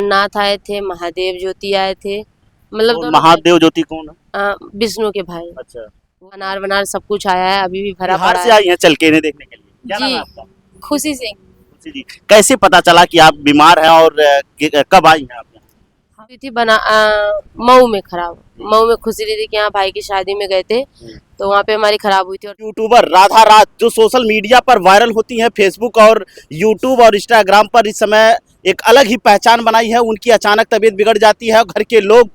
जगन्नाथ आए थे, महादेव ज्योति आए थे, मतलब और दोनों महादेव ज्योति कौन है? विष्णु के भाई। अच्छा, वो अनार वनार सब कुछ आया है, अभी भी भरा बिहार पड़ा से है। आई हैं चल के इन्हें देखने के लिए। क्या नाम है जी, आपका? खुशी से खुशी जी। कैसे पता चला कि आप बीमार हैं और कब आई हैं आप यहाँ? हुई थी मऊ में खराब। मऊ में खुशी दीदी के यहाँ भाई की शादी में गए थे, तो वहाँ पे हमारी खराब हुई थी। और यूट्यूबर राधा राज जो सोशल मीडिया पर वायरल होती हैं, फेसबुक और यूट्यूब और इंस्टाग्राम पर इस समय एक अलग ही पहचान बनाई है। उनकी अचानक तबीयत बिगड़ जाती है और घर के लोग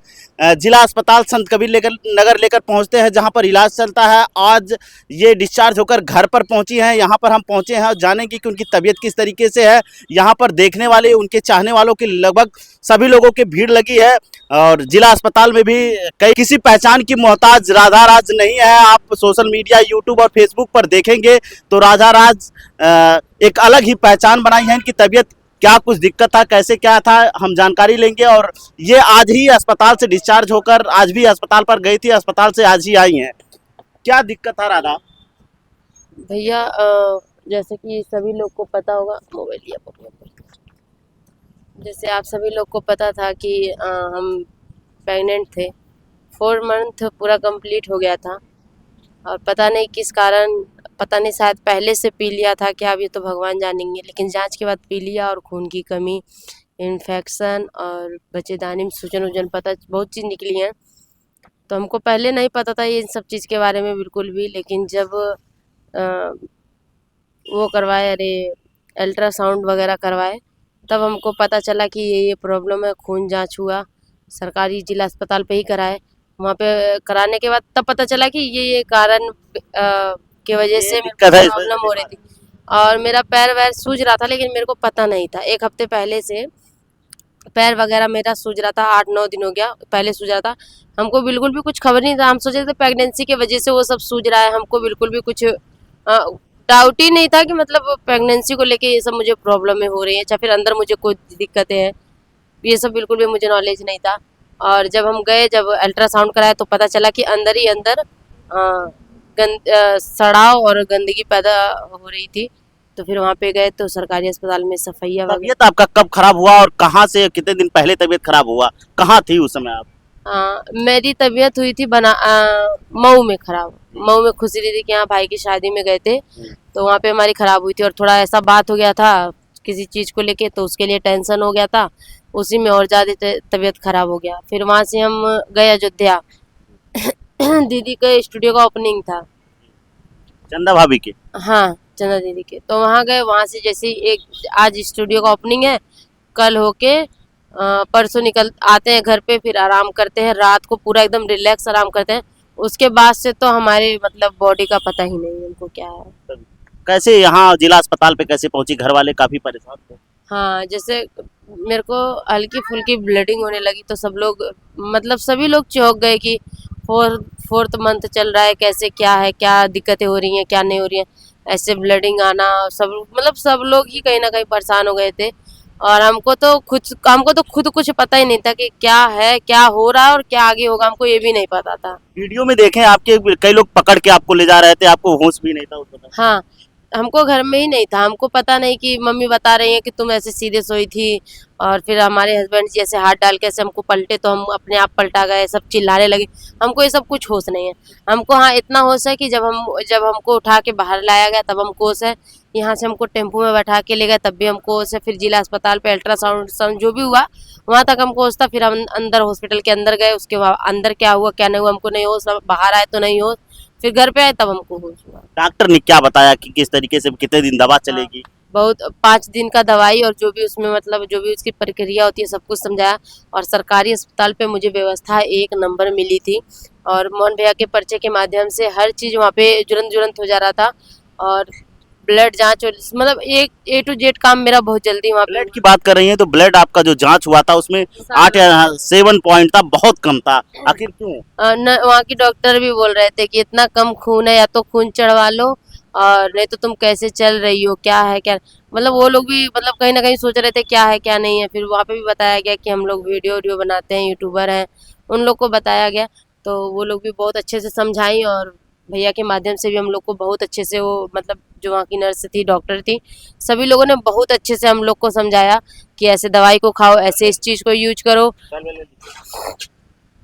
जिला अस्पताल संत कबीर नगर लेकर पहुंचते हैं, जहां पर इलाज चलता है। आज ये डिस्चार्ज होकर घर पर पहुंची हैं। यहां पर हम पहुंचे हैं और जानेंगे कि उनकी तबीयत किस तरीके से है। यहां पर देखने वाले, उनके चाहने वालों की लगभग सभी लोगों की भीड़ लगी है और जिला अस्पताल में भी कई किसी पहचान की मोहताज राधा राज नहीं है। आप सोशल मीडिया, यूट्यूब और फेसबुक पर देखेंगे तो राधा राज एक अलग ही पहचान बनाई है। इनकी तबीयत क्या कुछ दिक्कत था, कैसे क्या था, हम जानकारी लेंगे। और ये आज ही अस्पताल से डिस्चार्ज होकर आज भी अस्पताल पर गई थी, अस्पताल से आज ही आई हैं। क्या दिक्कत था राधा? भैया जैसे कि सभी लोग को पता होगा, मोबाइल लिया पकड़ो। जैसे आप सभी लोग को पता था कि हम प्रेग्नेंट थे, 4 मंथ पूरा कंप्लीट हो गया था और पता नहीं किस कारण, पता नहीं शायद पहले से पी लिया था क्या, अभी तो भगवान जानेंगे, लेकिन जांच के बाद पी लिया और खून की कमी, इन्फेक्शन और बच्चेदानी में सूजन वूजन, पता बहुत चीज़ निकली हैं। तो हमको पहले नहीं पता था इन सब चीज़ के बारे में बिल्कुल भी, लेकिन जब वो करवाए, अरे अल्ट्रासाउंड वगैरह करवाए, तब हमको पता चला कि ये प्रॉब्लम है। खून जांच हुआ, सरकारी जिला अस्पताल पे ही कराए। वहाँ पे कराने के बाद तब पता चला कि ये कारण की वजह से मेरे को दिक्कत है प्रॉब्लम हो रही थी और मेरा पैर वैर सूज रहा था, लेकिन मेरे को पता नहीं था। 1 हफ्ते पहले से पैर वगैरह मेरा सूज रहा था, 8-9 दिन हो गया पहले सूज रहा था। हमको बिल्कुल भी कुछ खबर नहीं था, हम सोचे थे प्रेगनेंसी की वजह से वो सब सूज रहा है। हमको बिल्कुल भी कुछ डाउट ही नहीं था कि मतलब प्रेगनेंसी को लेके ये सब मुझे प्रॉब्लमें हो रही हैं, या फिर अंदर मुझे कोई दिक्कतें हैं, ये सब बिल्कुल भी मुझे नॉलेज नहीं था। और जब हम गए, जब अल्ट्रासाउंड कराया, तो पता चला कि अंदर ही अंदर सड़ाव और गंदगी पैदा हो रही थी। तो फिर वहाँ पे गए तो सरकारी अस्पताल में सफैया वगैरह। तबीयत आपका कब खराब हुआ और कहाँ से, कितने दिन पहले तबीयत खराब हुआ, कहाँ थी उस समय आप? मेरी तबीयत हुई थी मऊ में खराब। मऊ में खुशी दीदी के यहाँ भाई की शादी में गए थे, तो वहाँ पे हमारी खराब हुई थी और थोड़ा ऐसा बात हो गया था किसी चीज़ को लेके, तो उसके लिए टेंशन हो गया था, उसी में और ज़्यादा तबीयत खराब हो गया। फिर वहाँ से हम गए अयोध्या दीदी के स्टूडियो का ओपनिंग था। चंदा भाभी के? हाँ, चंदा दीदी के। तो वहाँ गए, वहाँ से जैसे एक आज स्टूडियो का ओपनिंग है, कल होके परसों निकल आते हैं घर पे, फिर आराम करते हैं, रात को पूरा एकदम रिलैक्स आराम करते हैं। उसके बाद से तो हमारे मतलब बॉडी का पता ही नहीं हमको क्या है। कैसे यहाँ जिला अस्पताल पे कैसे पहुंची? घर वाले काफी परेशान थे। हाँ, जैसे मेरे को हल्की फुल्की ब्लीडिंग होने लगी तो सब लोग, मतलब सभी लोग चौंक गए कि फोर्थ मंथ चल रहा है, कैसे क्या है, क्या दिक्कतें हो रही हैं, क्या नहीं हो रही हैं, ऐसे ब्लीडिंग आना, सब मतलब सब लोग ही कहीं ना कहीं परेशान हो गए थे। और हमको तो खुद कुछ पता ही नहीं था कि क्या है, क्या हो रहा है और क्या आगे होगा, हमको ये भी नहीं पता था। वीडियो में देखें आपके कई लोग पकड़ के आपको ले जा रहे थे, आपको होश भी नहीं था उस समय। हाँ, हमको घर में ही नहीं था, हमको पता नहीं कि मम्मी बता रही है कि तुम ऐसे सीधे सोई थी, और फिर हमारे हस्बैंड जी ऐसे हाथ डाल के ऐसे हमको पलटे तो हम अपने आप पलटा गए, सब चिल्लाने लगे। हमको ये सब कुछ होश नहीं है। हमको हाँ इतना होश है कि जब हमको उठा के बाहर लाया गया तब हमको होश है। यहाँ से हमको टेम्पो में बैठा के ले गए तब भी हमको होश है। फिर जिला अस्पताल पे अल्ट्रासाउंड जो भी हुआ वहाँ तक हमको होश था। फिर हम अंदर हॉस्पिटल के अंदर गए, उसके बाद अंदर क्या हुआ क्या नहीं हुआ हमको नहीं होश, बाहर आए तो नहीं होश, फिर घर पे आए तब हमको होश हुआ। डॉक्टर ने क्या बताया कि किस तरीके से कितने दिन दवा चलेगी? बहुत 5 दिन का दवाई और जो भी उसमें मतलब जो भी उसकी प्रक्रिया होती है सब कुछ समझाया। और सरकारी अस्पताल पे मुझे व्यवस्था 1 नंबर मिली थी और मोहन भैया के पर्चे के माध्यम से हर चीज़ वहाँ पे तुरंत हो जा रहा था। और ब्लड जांच और मतलब एक A to Z काम मेरा बहुत जल्दी वहाँ पे। ब्लड की बात कर रही हैं तो ब्लड आपका जो जांच हुआ था उसमें 8 या 7 पॉइंट था, बहुत कम था, आखिर क्यों? वहाँ की डॉक्टर भी बोल रहे थे कि इतना कम खून है, या तो खून चढ़वा लो और नहीं तो तुम कैसे चल रही हो, क्या है क्या, मतलब वो लोग भी मतलब कहीं ना कहीं सोच रहे थे क्या है क्या नहीं है। फिर वहाँ पे भी बताया गया कि हम लोग वीडियो बनाते हैं, यूट्यूबर हैं, उन लोग को बताया गया, तो वो लोग भी बहुत अच्छे से समझाई और भैया के माध्यम से भी हम लोग को बहुत अच्छे से वो मतलब जो वहाँ की नर्स थी, डॉक्टर थी, सभी लोगों ने बहुत अच्छे से हम लोग को समझाया कि ऐसे दवाई को खाओ, ऐसे इस चीज़ को यूज करो।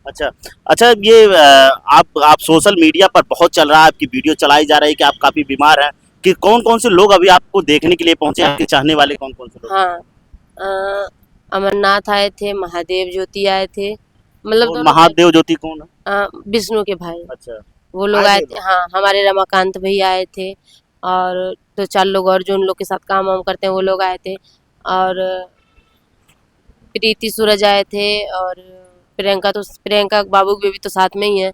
अच्छा अच्छा, ये आप सोशल मीडिया पर बहुत चल रहा है, आपकी वीडियो चलाई जा रही है कि आप काफी बीमार हैं, कि कौन कौन से लोग अभी आपको देखने के लिए पहुंचे, आपके चाहने वाले कौन कौन से लोग? हाँ, अमरनाथ आए थे, महादेव ज्योति आए थे, मतलब कौन दोनों भाई, महादेव ज्योति कौन है? विष्णु के भाई, अच्छा, वो लोग आए आए थे थे। लोग? हाँ, हमारे रमाकांत भैया आए थे और दो चार लोग और जो उन लोग के साथ काम वाम करते हैं वो लोग आए थे, और प्रीति सूरज आए थे, और प्रियंका बाबू की बेबी तो साथ में ही है,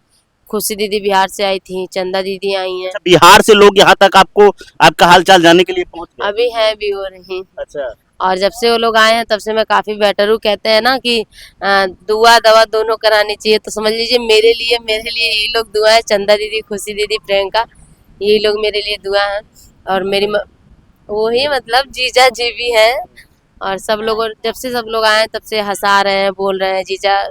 खुशी दीदी बिहार से आई थी, चंदा दीदी आई हैं, अच्छा, बिहार से लोग यहाँ तक आपको आपका हाल चाल जानने के लिए पहुंच गए? अभी हैं भी हो रही। अच्छा, और जब से वो लोग आए हैं तब से मैं काफी बेटर हूँ। कहते हैं ना कि दुआ दवा दोनों करानी चाहिए, तो समझ लीजिए मेरे लिए यही लोग दुआ है, चंदा दीदी, खुशी दीदी, प्रियंका, यही लोग मेरे लिए दुआ है। और वही मतलब जीजा जी भी हैं, और सब लोग जब से सब लोग आए हैं तब से हंसा रहे हैं, बोल रहे हैं जीजा,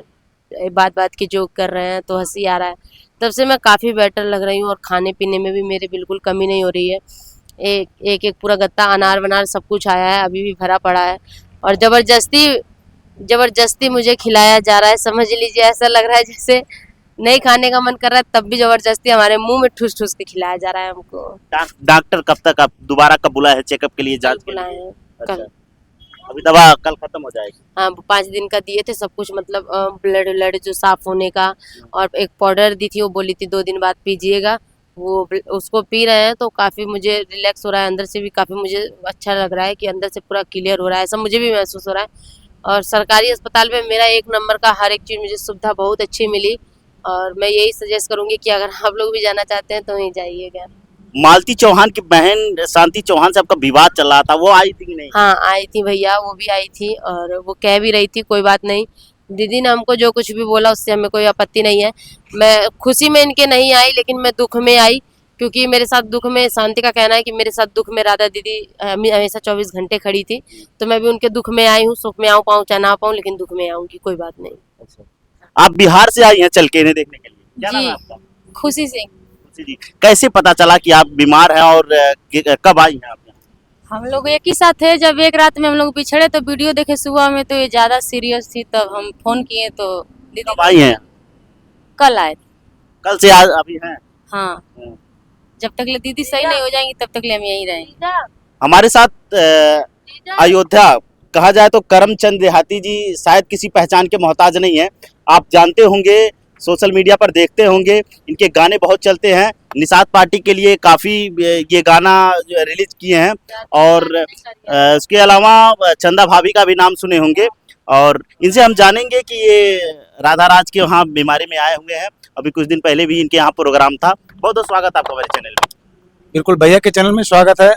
बात बात की जोक कर रहे हैं तो हंसी आ रहा है, तब से मैं काफ़ी बेटर लग रही हूँ। और खाने पीने में भी मेरे बिल्कुल कमी नहीं हो रही है। एक पूरा गत्ता अनार वनार सब कुछ आया है, अभी भी भरा पड़ा है, और ज़बरदस्ती ज़बरदस्ती मुझे खिलाया जा रहा है। समझ लीजिए ऐसा लग रहा है जैसे नहीं खाने का मन कर रहा है तब भी ज़बरदस्ती हमारे मुँह में ठूस-ठूस के खिलाया जा रहा है हमको। डॉक्टर कब तक आप दोबारा कब बुलाए हैं चेकअप के लिए, कल जांच के बुलाए लिए? हैं, अच्छा, कल। अभी दवा कल खत्म हो जाएगी? हाँ, 5 दिन का दिए थे सब कुछ, मतलब ब्लड व्लड जो साफ़ होने का, और एक पाउडर दी थी, वो बोली थी 2 दिन बाद पीजिएगा, उसको पी रहे हैं तो काफ़ी मुझे रिलैक्स हो रहा है, अंदर से भी काफ़ी मुझे अच्छा लग रहा है कि अंदर से पूरा क्लियर हो रहा है, ऐसा मुझे भी महसूस हो रहा है। और सरकारी अस्पताल में मेरा 1 नंबर का हर एक चीज़ मुझे सुविधा बहुत अच्छी मिली, और मैं यही सजेस्ट करूँगी कि अगर आप लोग भी जाना चाहते हैं तो वहीं जाइएगा। मालती चौहान की बहन शांति चौहान से आपका विवाद चल रहा था, वो आई थी कि नहीं? हाँ, आई थी भैया, वो भी आई थी, और वो कह भी रही थी कोई बात नहीं, दीदी ने हमको जो कुछ भी बोला उससे हमें कोई आपत्ति नहीं है। मैं खुशी में इनके नहीं आई, लेकिन मैं दुख में आई, क्योंकि मेरे साथ दुख में, शांति का कहना है कि मेरे साथ दुख में राधा दीदी हमेशा 24 घंटे खड़ी थी, तो मैं भी उनके दुख में आई हूँ, सुख में आऊँ पाऊँ चाहे ना पाऊँ, लेकिन दुख में आऊँगी, कोई बात नहीं। अच्छा, आप बिहार से आई हैं चल के इन्हें देखने के लिए, क्या नाम है जी, आपका? खुशी से। खुशी जी, कैसे पता चला कि आप बीमार हैं और कब आई हैं आप यहाँ? हम लोग एक ही साथ थे, जब एक रात में हम लोग बिछड़े तो वीडियो देखे सुबह में, तो ये ज्यादा सीरियस थी, तब हम फोन किए तो दीदी कब आई हैं? कल आए थे। कल से आज अभी हैं? हाँ, जब तक ले दीदी सही नहीं हो जाएंगी तब तक ले हम यहीं रहेंगे। हमारे साथ अयोध्या, कहा जाए तो करमचंद देहाती जी शायद किसी पहचान के मोहताज नहीं है, आप जानते होंगे, सोशल मीडिया पर देखते होंगे, इनके गाने बहुत चलते हैं, निषाद पार्टी के लिए काफ़ी ये गाना रिलीज किए हैं, और इसके अलावा चंदा भाभी का भी नाम सुने होंगे, और इनसे हम जानेंगे कि ये राधा राज के वहाँ बीमारी में आए हुए हैं, अभी कुछ दिन पहले भी इनके यहाँ प्रोग्राम था। बहुत बहुत स्वागत आपका हमारे चैनल में। बिल्कुल, भैया के चैनल में स्वागत है।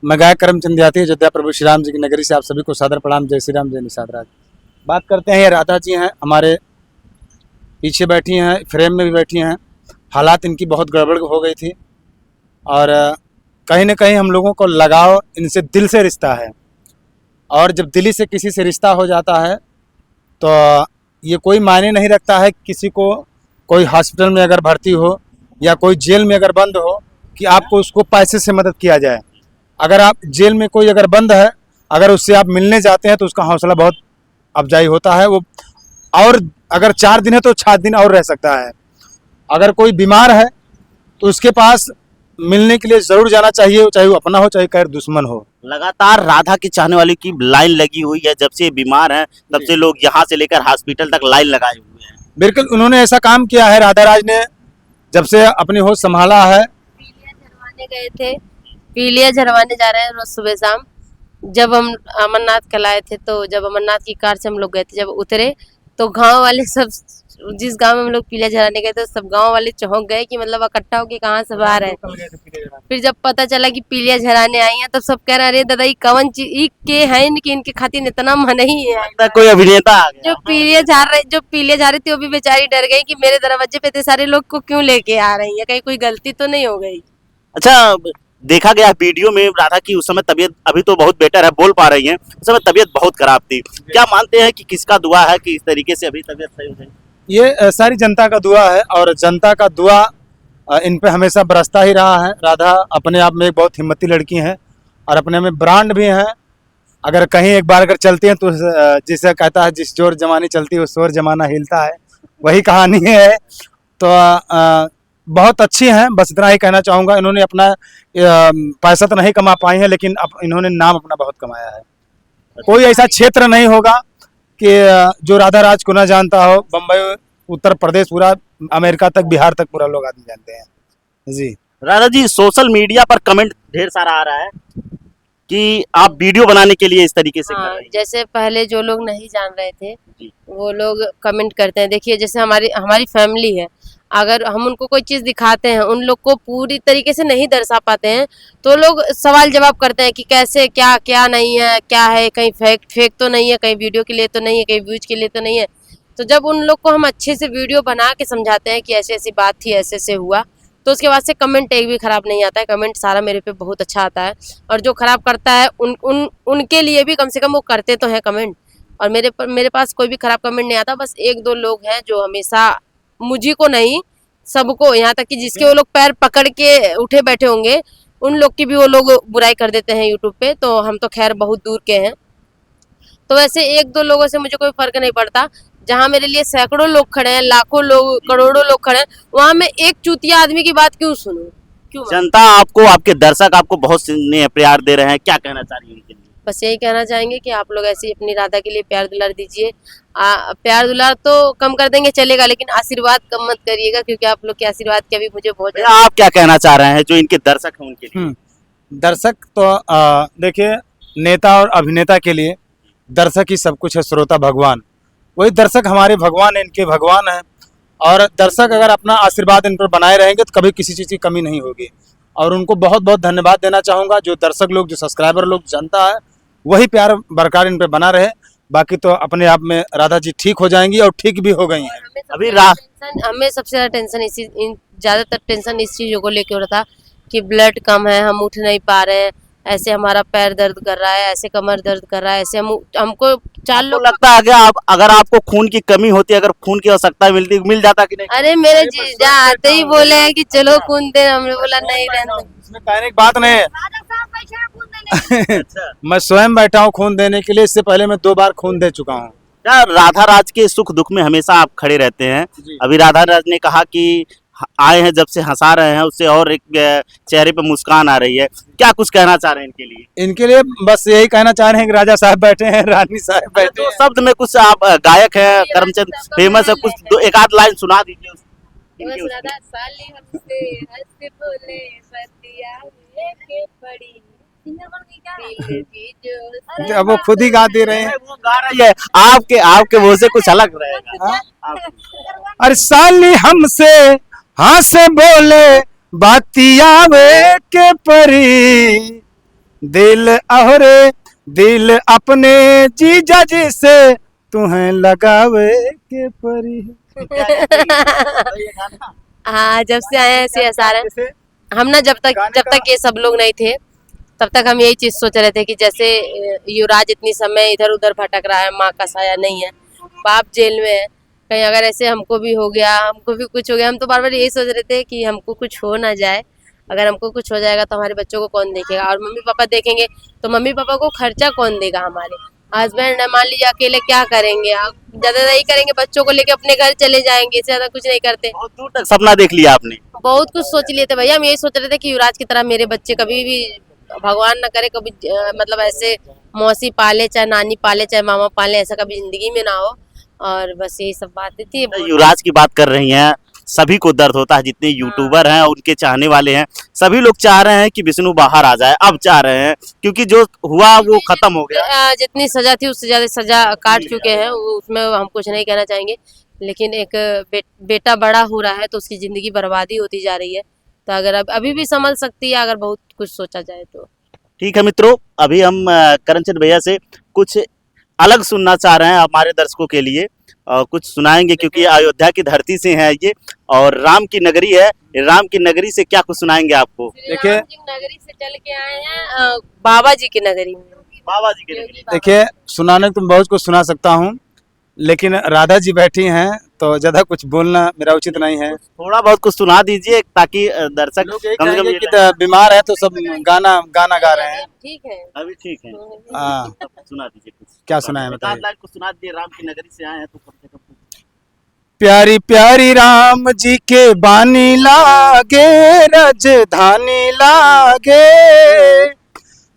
मैं गायक करमचंद देहाती, अयोध्या प्रभु श्री राम जी की नगरी से आप सभी को सादर प्रणाम। जय श्री राम, जय निषाद राज। बात करते हैं, ये राधा जी हैं, हमारे पीछे बैठी हैं, फ्रेम में भी बैठी हैं। हालात इनकी बहुत गड़बड़ हो गई थी, और कहीं ना कहीं हम लोगों को लगाव इनसे दिल से रिश्ता है, और जब दिली से किसी से रिश्ता हो जाता है तो ये कोई मायने नहीं रखता है किसी को, कोई हॉस्पिटल में अगर भर्ती हो या कोई जेल में अगर बंद हो, कि आपको उसको पैसे से मदद किया जाए। अगर आप जेल में कोई अगर बंद है, अगर उससे आप मिलने जाते हैं तो उसका हौसला बहुत अफजाई होता है, वो और अगर 4 दिन है तो 7 दिन और रह सकता है। अगर कोई बीमार है तो उसके पास मिलने के लिए ज़रूर जाना चाहिए, चाहे वो अपना हो चाहे खैर दुश्मन हो। लगातार राधा के चाहने वालों की लाइन लगी हुई है, जब से बीमार हैं तब से लोग यहाँ से लेकर हॉस्पिटल तक लाइन लगाए हुए हैं। बिल्कुल, उन्होंने ऐसा काम किया है, राधा राज ने जब से अपनी होश संभाला है। पीलिया झरवाने गए थे, पीलिया झरवाने जा रहे हैं रोज सुबह शाम। जब हम अमरनाथ कल आए थे, तो जब अमरनाथ की कार से हम लोग गए थे, जब उतरे तो गांव वाले सब, जिस गांव में हम लोग पीलिया झराने गए थे, सब गांव वाले चौंक गए कि मतलब इकट्ठा होके कहाँ सब आ रहे हैं। फिर जब पता चला कि पीलिया झराने आई हैं, तब सब कह रहे हैं, अरे दादा ये कवन चीज के है इनकी, इनके खातिर इतना मन ही है। लगता है कोई अभिनेता आ गया। जो पीलिया झाड़ रही थी वो भी बेचारी डर गई कि मेरे दरवाजे पे इतने सारे लोग को क्यों लेके आ रही है, कहीं कोई गलती तो नहीं हो गई। अच्छा, देखा गया वीडियो में राधा की उस समय तबीयत, अभी तो बहुत बेटर है, बोल पा रही हैं, उस समय तबीयत बहुत खराब थी। क्या मानते हैं कि किसका दुआ है कि इस तरीके से अभी तबीयत सही हो गई? ये सारी जनता का दुआ है, और जनता का दुआ इन पे हमेशा बरसता ही रहा है। राधा अपने आप में एक बहुत हिम्मती लड़की हैं और अपने में ब्रांड भी हैं। अगर कहीं एक बार अगर चलती हैं तो जिसे कहता है जिस जोर जमानी चलती है उस जोर जमाना हिलता है, वही कहानी है। तो बहुत अच्छी हैं, बस इतना ही कहना चाहूँगा। इन्होंने अपना पैसा तो नहीं कमा पाई हैं, लेकिन इन्होंने नाम अपना बहुत कमाया है। कोई ऐसा क्षेत्र नहीं होगा कि जो राधा राज को ना जानता हो। बम्बई, उत्तर प्रदेश, पूरा अमेरिका तक, बिहार तक पूरा लोग आदमी जानते हैं जी। राधा जी, सोशल मीडिया पर कमेंट ढेर सारा आ रहा है कि आप वीडियो बनाने के लिए इस तरीके से कर हाँ, रही हैं। जैसे पहले जो लोग नहीं जान रहे थे जी। वो लोग कमेंट करते हैं। देखिए जैसे हमारी हमारी फैमिली है, अगर हम उनको कोई चीज़ दिखाते हैं, उन लोग को पूरी तरीके से नहीं दर्शा पाते हैं, तो लोग सवाल जवाब करते हैं कि कैसे, क्या क्या नहीं है, क्या है, कहीं फेक तो नहीं है, कहीं वीडियो के लिए तो नहीं है, कहीं व्यूज के लिए तो नहीं है। तो जब उन लोग को हम अच्छे से वीडियो बना के समझाते हैं कि ऐसी ऐसी बात थी, ऐसे ऐसे हुआ, तो उसके बाद से कमेंट एक भी ख़राब नहीं आता है। कमेंट सारा मेरे पे बहुत अच्छा आता है, और जो ख़राब करता है उनके लिए भी कम से कम वो करते तो हैं कमेंट। और मेरे पास कोई भी ख़राब कमेंट नहीं आता। बस एक दो लोग हैं जो हमेशा, मुझी को नहीं, सबको, यहाँ तक कि जिसके वो लोग पैर पकड़ के उठे बैठे होंगे, उन लोग की भी वो लोग बुराई कर देते हैं यूट्यूब पे। तो हम तो खैर बहुत दूर के हैं। तो वैसे एक दो लोगों से मुझे कोई फर्क नहीं पड़ता। जहाँ मेरे लिए सैकड़ों लोग खड़े हैं, लाखों लोग, करोड़ों लोग खड़े हैं, वहाँ मैं एक चूतिया आदमी की बात क्यों सुनूं? क्यों? जनता आपको, आपके दर्शक आपको बहुत स्नेह प्यार दे रहे हैं, क्या कहना चाह रही हैं उनके लिए? बस यही कहना चाहेंगे कि आप लोग ऐसे ही अपनी राधा के लिए प्यार दुलार दीजिए। प्यार दुलार तो कम कर देंगे चलेगा, लेकिन आशीर्वाद कम मत करिएगा, क्योंकि आप लोग के आशीर्वाद की अभी मुझे बहुत भैया, आप क्या कहना चाह रहे हैं जो इनके दर्शक हैं उनके लिए? दर्शक तो देखिए, नेता और अभिनेता के लिए दर्शक ही सब कुछ है, श्रोता भगवान। वही दर्शक हमारे भगवान हैं, इनके भगवान हैं। और दर्शक अगर अपना आशीर्वाद इन पर बनाए रहेंगे तो कभी किसी चीज़ की कमी नहीं होगी। और उनको बहुत बहुत धन्यवाद देना चाहूँगा। जो दर्शक लोग, जो सब्सक्राइबर लोग, जनता है, वही प्यार बरकरार इन पर बना रहे। बाकी तो अपने आप में राधा जी ठीक हो जाएंगी और ठीक भी हो गई हैं। हमें सबसे ज़्यादा टेंशन ज़्यादातर टेंशन इस चीज़ों को लेकर हो रहा था कि ब्लड कम है, हम उठ नहीं पा रहे हैं, ऐसे हमारा पैर दर्द कर रहा है, ऐसे कमर दर्द कर रहा है, ऐसे हमको 4 लोग लोग। लगता है कि आप, अगर आपको खून की कमी होती, अगर खून की आवश्यकता मिलती, मिल जाता कि नहीं? अरे मेरे जीजा आते ही बोले हैं कि चलो खून दे, हमने बोला नहीं रहने। इसमें कहने की बात नहीं है। मैं स्वयं बैठा हूँ खून देने के लिए। इससे पहले मैं 2 बार खून दे चुका हूँ। क्या राधा राज के सुख दुख में हमेशा आप खड़े रहते हैं? जी। अभी राधा राज ने कहा कि आए हैं, जब से हंसा रहे हैं, उससे और एक चेहरे पे मुस्कान आ रही है। क्या कुछ कहना चाह रहे हैं इनके लिए? इनके लिए बस यही कहना चाह रहे हैं कि राजा साहब बैठे हैं, रानी साहब बैठे तो हैं। शब्द में कुछ, आप गायक हैं, करमचंद फेमस है, कुछ एक आध लाइन सुना दीजिए इनके उसमें। साली हमसे हंस बोले बतिया लेके पड़ी, अब वो खुद ही गा दे रहे हैं। वो गा रही है, आपके मुंह से कुछ अलग रहेगा। अरे साली हमसे हाँ से बोले बातियावे के परी, दिल अहरे दिल अपने जीजा जी से तुम्हें लगावे के परी। हाँ, जब से आए हैं ऐसे हंसा रहे हैं। हम ना जब तक ये सब लोग नहीं थे, तब तक हम यही चीज सोच रहे थे कि जैसे युवराज इतनी समय इधर उधर भटक रहा है, माँ का साया नहीं है, बाप जेल में है, कहीं अगर ऐसे हमको भी हो गया, हमको भी कुछ हो गया। हम तो बार बार यही सोच रहे थे कि हमको कुछ हो ना जाए। अगर हमको कुछ हो जाएगा तो हमारे बच्चों को कौन देखेगा, और मम्मी पापा देखेंगे तो मम्मी पापा को खर्चा कौन देगा? हमारे हस्बैंड मान लीजिए अकेले क्या करेंगे? आप ज्यादा नहीं करेंगे, बच्चों को लेके अपने घर चले जाएंगे, इससे ज्यादा कुछ नहीं करते। बहुत दूर तक सपना देख लिया आपने। बहुत कुछ सोच लिए थे भैया। हम यही सोच रहे थे कि युवराज की तरह मेरे बच्चे कभी भी, भगवान ना करे, कभी मतलब ऐसे मौसी पाले, चाहे नानी पाले, चाहे मामा पाले, ऐसा कभी जिंदगी में ना हो। और बस यही सब बातें थी। युवराज की बात कर रही हैं, सभी को दर्द होता है, जितने यूट्यूबर हैं, उनके चाहने वाले हैं, सभी लोग चाह रहे हैं कि विष्णु बाहर आ जाए। अब चाह रहे हैं क्योंकि जो हुआ वो खत्म हो गया। जितनी सजा थी उससे ज्यादा सजा काट चुके हैं, उसमें हम कुछ नहीं कहना चाहेंगे। लेकिन एक बेटा बड़ा हो रहा है तो उसकी जिंदगी बर्बादी होती जा रही है। तो अगर अभी भी संभल सकती है, अगर बहुत कुछ सोचा जाए तो। ठीक है मित्रों, अभी हम करमचंद भैया से कुछ अलग सुनना चाह रहे हैं हमारे दर्शकों के लिए, और कुछ सुनाएंगे क्योंकि अयोध्या की धरती से हैं ये, और राम की नगरी है। राम की नगरी से क्या कुछ सुनाएंगे आपको? देखिए, नगरी से चल के आए हैं बाबा जी की नगरी में। बाबा जी की नगरी। देखिए, सुनाने को तो बहुत कुछ सुना सकता हूँ, लेकिन राधा जी बैठी हैं तो ज़्यादा कुछ बोलना मेरा उचित नहीं है। थोड़ा बहुत कुछ सुना दीजिए ताकि दर्शक लोग यही कम से कम कहेंगे ये कि बीमार है तो सब गाना गाना गा रहे हैं। ठीक है। अभी ठीक है, हाँ, सुना दीजिए कुछ। क्या सुनाएं एक बताइए। आध लाइन कुछ सुना दीजिए, राम की नगरी से आए हैं तो कम से कम कुछ। प्यारी प्यारी राम जी के बानी लागे, राजधानी लागे,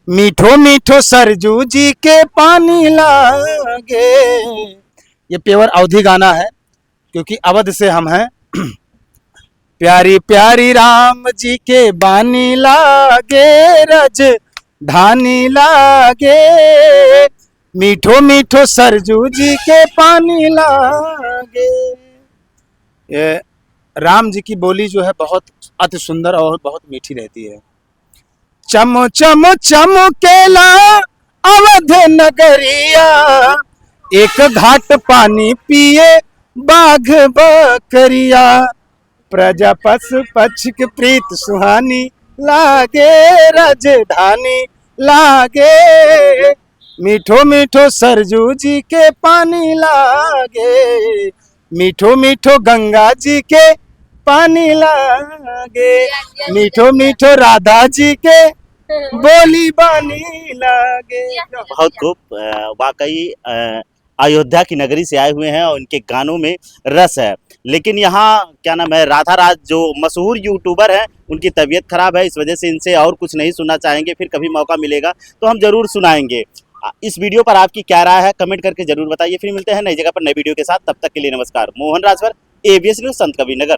मीठो मीठो सरजू जी के पानी लागे। ये प्योर अवधी गाना है क्योंकि अवध से हम हैं। प्यारी प्यारी राम जी के बानी लागे, राजधानी लागे, मीठो मीठो सरजू जी के पानी लागे। ये राम जी की बोली जो है बहुत अति सुंदर और बहुत मीठी रहती है। चम चम चमकेला अवध नगरिया, एक घाट पानी पिए बाघ बकरिया, प्रजा पशु पक्ष की प्रीत सुहानी लागे, राजधानी लागे, मीठो मीठो सरजू जी के पानी लागे, मीठो मीठो गंगा जी के पानी लागे, मीठो मीठो राधा जी के बोली बानी लागे। बहुत खूब, वाकई अयोध्या की नगरी से आए हुए हैं और उनके गानों में रस है। लेकिन यहाँ क्या नाम है, राधा राज जो मशहूर यूट्यूबर हैं, उनकी तबीयत खराब है, इस वजह से इनसे और कुछ नहीं सुनना चाहेंगे। फिर कभी मौका मिलेगा तो हम जरूर सुनाएंगे। इस वीडियो पर आपकी क्या राय है कमेंट करके जरूर बताइए। फिर मिलते हैं नई जगह पर नई वीडियो के साथ, तब तक के लिए नमस्कार। मोहन राजभर, एबीएस न्यूज़, संत कबीर नगर।